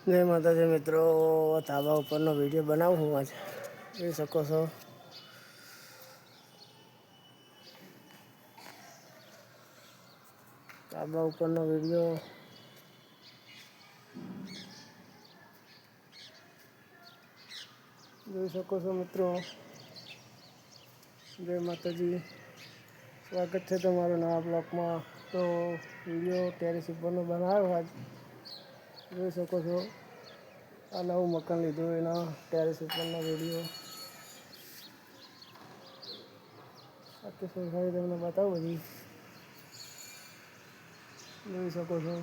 જય માતાજી મિત્રો, ધાબા ઉપરનો વિડીયો બનાવું હું આજે જોઈ શકો છો. ધાબા ઉપરનો વિડીયો જોઈ શકો છો મિત્રો. જય માતાજી, સ્વાગત છે તમારું નવા બ્લોકમાં. તો વિડીયો ટેરેસ ઉપરનો બનાવ્યો આજ જોઈ શકો છો. આ નવું મકાન લીધું એના ટેરેસ ઉપરનો વિડીયો. આખી સોસાયટી તમને બતાવું બધી જોઈ શકો છો.